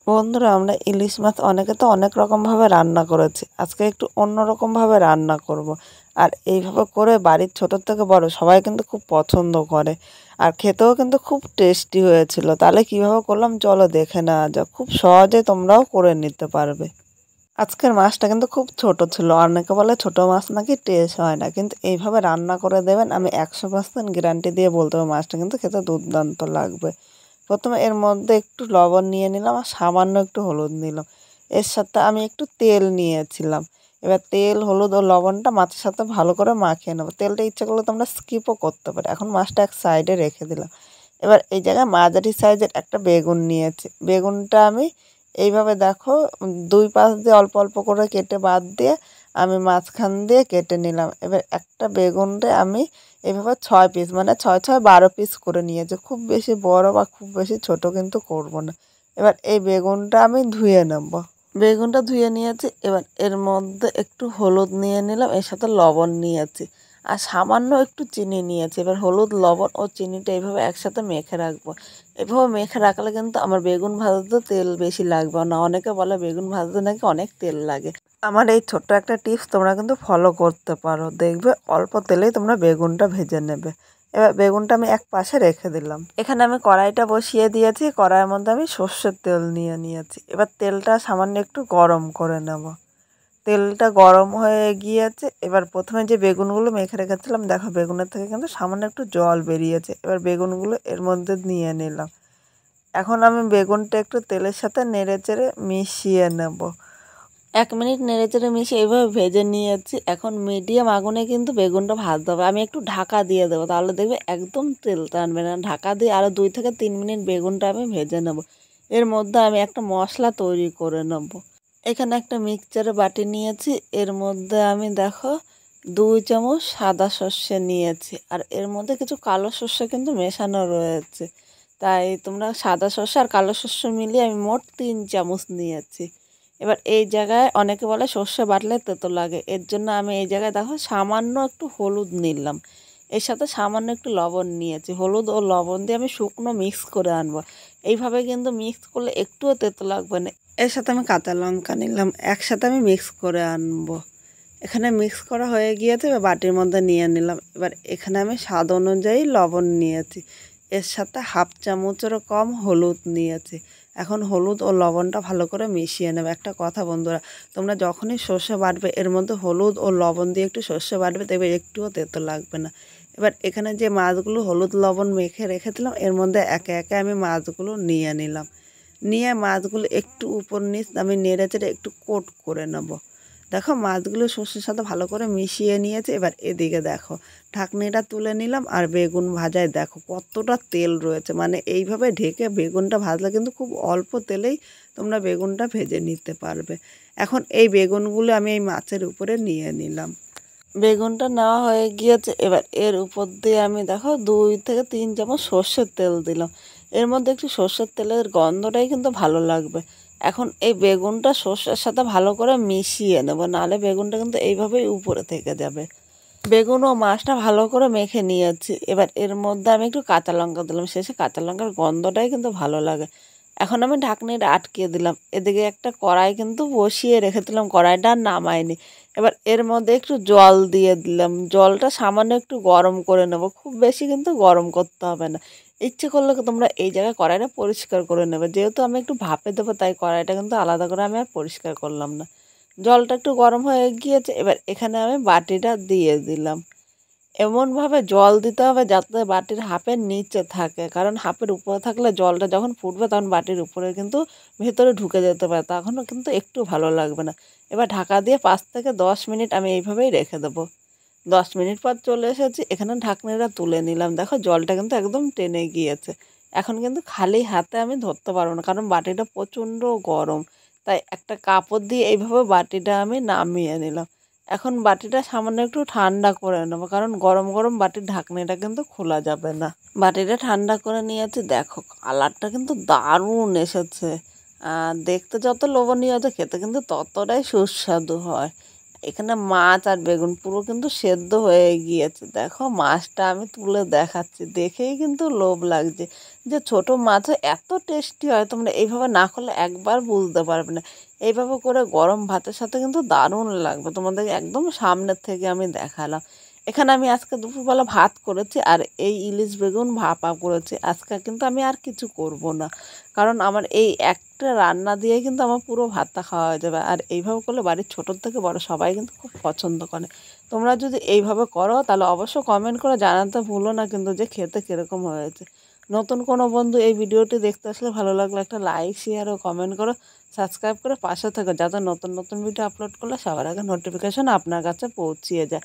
বন্ধুরা, আমরা ইলিশ মাছ অনেকে তো অনেক রকমভাবে রান্না করেছি। আজকে একটু অন্যরকমভাবে রান্না করব। আর এইভাবে করে বাড়ির ছোট থেকে বড় সবাই কিন্তু খুব পছন্দ করে। আর খেতেও কিন্তু খুব টেস্টি হয়েছিল। তাহলে কিভাবে করলাম চলো দেখে নেওয়া যাক। খুব সহজে তোমরাও করে নিতে পারবে। আজকের মাছটা কিন্তু খুব ছোট ছিল। অনেকে বলে ছোট মাছ নাকি টেস্ট হয় না, কিন্তু এইভাবে রান্না করে দেবেন, আমি 100% গ্যারান্টি দিয়ে বলতে পারবো মাছটা কিন্তু খেতে দুর্দান্ত লাগবে। প্রথমে এর মধ্যে একটু লবণ নিয়ে নিলাম আর সামান্য একটু হলুদ নিলাম। এর সাথে আমি একটু তেল নিয়েছিলাম। এবার তেল, হলুদ ও লবণটা মাছের সাথে ভালো করে মাখিয়ে নেবো। তেলটা ইচ্ছা করলে তোমরা স্কিপও করতে পারো। এখন মাছটা এক সাইডে রেখে দিলাম। এবার এই জায়গায় মাঝারি সাইজের একটা বেগুন নিয়েছি। বেগুনটা আমি এইভাবে দেখো, দুই পাশ দিয়ে অল্প অল্প করে কেটে বাদ দিয়ে আমি মাঝখান দিয়ে কেটে নিলাম। এবার একটা বেগুনরে আমি এভাবে 6 পিস, মানে 6 6 12 পিস করে নিয়েছি। খুব বেশি বড় বা খুব বেশি ছোট কিন্তু করব না। এবার এই বেগুনটা আমি ধুয়ে নেব। বেগুনটা ধুয়ে নিয়েছি। এবার এর মধ্যে একটু হলুদ নিয়ে নিলাম, এর সাথে লবণ নিয়েছি আর সামান্য একটু চিনি নিয়েছি। এবার হলুদ, লবণ ও চিনিটা এইভাবে একসাথে মেখে রাখবো। এভাবে মেখে রাখলে কিন্তু আমার বেগুন ভাজতে তেল বেশি লাগবে না। অনেকে বলে বেগুন ভাজতে নাকি অনেক তেল লাগে। আমার এই ছোট্ট একটা টিপস তোমরা কিন্তু ফলো করতে পারো, দেখবে অল্প তেলেই তোমরা বেগুনটা ভেজে নেবে। এবার বেগুনটা আমি এক পাশে রেখে দিলাম। এখানে আমি কড়াইটা বসিয়ে দিয়েছি। কড়াইয়ের মধ্যে আমি সর্ষের তেল নিয়ে নিয়েছি। এবার তেলটা সামান্য একটু গরম করে নেব। তেলটা গরম হয়ে গিয়েছে। এবার প্রথমে যে বেগুনগুলো মেখে রেখেছিলাম, দেখো বেগুনের থেকে কিন্তু সামান্য একটু জল বেরিয়েছে। এবার বেগুনগুলো এর মধ্যে নিয়ে নিলাম। এখন আমি বেগুনটা একটু তেলের সাথে নেড়েচেড়ে মিশিয়ে নেব। 1 মিনিট নেড়েচেড়ে মিশিয়ে এইভাবে ভেজে নিয়েছি। এখন মিডিয়াম আগুনে কিন্তু বেগুনটা ভাজতে হবে। আমি একটু ঢাকা দিয়ে দেবো, তাহলে দেখবে একদম তেল টানবে না। ঢাকা দিয়ে আরও 2 থেকে 3 মিনিট বেগুনটা আমি ভেজে নেব। এর মধ্যে আমি একটা মশলা তৈরি করে নেব। এখানে একটা মিক্সচারের বাটি নিয়েছি। এর মধ্যে আমি দেখো 2 চামচ সাদা সর্ষে নিয়েছি। আর এর মধ্যে কিছু কালো সর্ষে কিন্তু মেশানো রয়েছে। তাই তোমরা সাদা সর্ষে আর কালো সর্ষে মিলিয়ে আমি মোট 3 চামচ নিয়েছি। এবার এই জায়গায় অনেকে বলে সর্ষে বাটলে তেতো লাগে, এর জন্য আমি এই জায়গায় দেখো সামান্য একটু হলুদ নিলাম। এর সাথে সামান্য একটু লবণ নিয়েছি। হলুদ ও লবণ দিয়ে আমি শুকনো মিক্স করে আনবো। এইভাবে কিন্তু মিক্স করলে একটুও তেতো লাগবে না। এর সাথে আমি কাঁচা লঙ্কা নিলাম, একসাথে আমি মিক্স করে আনবো। এখানে মিক্স করা হয়ে গিয়েছে, এবার বাটির মধ্যে নিয়ে নিলাম। এবার এখানে আমি স্বাদ অনুযায়ী লবণ নিয়েছি। এর সাথে 1/2 চামচেরও কম হলুদ নিয়েছি। এখন হলুদ ও লবণটা ভালো করে মিশিয়ে নেবে। একটা কথা বন্ধুরা, তোমরা যখনই সর্ষে বাটবে এর মধ্যে হলুদ ও লবণ দিয়ে একটু সর্ষে বাটবে, দেখবে একটুও তেতো লাগবে না। এবার এখানে যে মাছগুলো হলুদ লবণ মেখে রেখেছিলাম এর মধ্যে একে একে আমি মাছগুলো নিয়ে নিলাম। নিয়ে মাছগুলো একটু উপর নিচ আমি নেড়ে চেড়ে একটু কোট করে নেব। দেখো মাছগুলো সর্ষের সাথে ভালো করে মিশিয়ে নিয়েছে। এবার এদিকে দেখো ঢাকনিটা তুলে নিলাম আর বেগুন ভাজায় দেখো কতটা তেল রয়েছে। মানে এইভাবে ঢেকে বেগুনটা ভাজলে কিন্তু খুব অল্প তেলেই তোমরা বেগুনটা ভেজে নিতে পারবে। এখন এই বেগুনগুলো আমি এই মাছের উপরে নিয়ে নিলাম। বেগুনটা নেওয়া হয়ে গিয়েছে। এবার এর উপর দিয়ে আমি দেখো 2 থেকে 3 চামচ সর্ষের তেল দিলাম। এর মধ্যে একটু সর্ষের তেলের গন্ধটাই কিন্তু ভালো লাগবে। এখন এই বেগুনটা সর্ষের সাথে ভালো করে মিশিয়ে নেব, নাহলে বেগুনটা কিন্তু এইভাবেই উপরে থেকে যাবে। বেগুন ও মাছটা ভালো করে মেখে নিয়েছি। এবার এর মধ্যে আমি একটু কাঁচা লঙ্কা দিলাম। শেষে কাঁচা লঙ্কার গন্ধটাই কিন্তু ভালো লাগে। এখন আমি ঢাকনিটা আটকিয়ে দিলাম। এদিকে একটা কড়াই কিন্তু বসিয়ে রেখেছিলাম, কড়াইটা আর নামাইনি। এবার এর মধ্যে একটু জল দিয়ে দিলাম। জলটা সামান্য একটু গরম করে নেব, খুব বেশি কিন্তু গরম করতে হবে না। ইচ্ছে করলে তোমরা এই জায়গায় কড়াইটা পরিষ্কার করে নেবে। যেহেতু আমি একটু ভাপে দেবো তাই কড়াইটা কিন্তু আলাদা করে আমি আর পরিষ্কার করলাম না। জলটা একটু গরম হয়ে গিয়েছে। এবার এখানে আমি বাটিটা দিয়ে দিলাম। এমনভাবে জল দিতে হবে যাতে বাটির হাফের নিচে থাকে, কারণ হাফের উপরে থাকলে জলটা যখন ফুটবে তখন বাটির উপরে কিন্তু ভেতরে ঢুকে যেতে পারে, তখনও কিন্তু একটু ভালো লাগবে না। এবার ঢাকা দিয়ে 5 থেকে 10 মিনিট আমি এইভাবেই রেখে দেবো। 10 মিনিট পর চলে এসেছি। এখানে ঢাকনিটা তুলে নিলাম। দেখো জলটা কিন্তু একদম টেনে গিয়েছে। এখন কিন্তু খালি হাতে আমি ধরতে পারবো না, কারণ বাটিটা প্রচণ্ড গরম। তাই একটা কাপড় দিয়ে এইভাবে বাটিটা আমি নামিয়ে নিলাম। এখন বাটিটা সামান্য একটু ঠান্ডা করে নেবো, কারণ গরম গরম বাটির ঢাকনিটা কিন্তু খোলা যাবে না। বাটিটা ঠান্ডা করে নিয়েছি। দেখো কালারটা কিন্তু দারুণ এসেছে। দেখতে যত লোভনীয় হচ্ছে খেতে কিন্তু ততটাই সুস্বাদু হয়। এখানে মাছ আর বেগুন পুরো কিন্তু সেদ্ধ হয়ে গিয়েছে। দেখো মাছটা আমি তুলে দেখাচ্ছি, দেখেই কিন্তু লোভ লাগছে যে ছোট মাছও এত টেস্টি হয়। তোমরা এইভাবে না করলে একবার বুঝতে পারবে না। এইভাবে করে গরম ভাতের সাথে কিন্তু দারুণ লাগবে। তোমাদের একদম সামনের থেকে আমি দেখালাম। এখানে আমি আজকে দুপুরবেলা ভাত করেছি আর এই ইলিশ বেগুন ভাপা করেছি। আজকে কিন্তু আমি আর কিছু করব না, কারণ আমার এই একটা রান্না দিয়েই কিন্তু আমার পুরো ভাতটা খাওয়া হয়ে যাবে। আর এইভাবে করলে বাড়ির ছোটোর থেকে বড় সবাই কিন্তু খুব পছন্দ করে। তোমরা যদি এইভাবে করো তাহলে অবশ্য কমেন্ট করে জানাতে ভুলো না কিন্তু যে খেতে কীরকম হয়েছে। নতুন কোনো বন্ধু এই ভিডিওটি দেখতে আসলে ভালো লাগলে একটা লাইক শেয়ার ও কমেন্ট করো, সাবস্ক্রাইব করে পাশে থেকো, যাতে নতুন নতুন ভিডিও আপলোড করলে সবার আগে নোটিফিকেশন আপনার কাছে পৌঁছিয়ে যায়।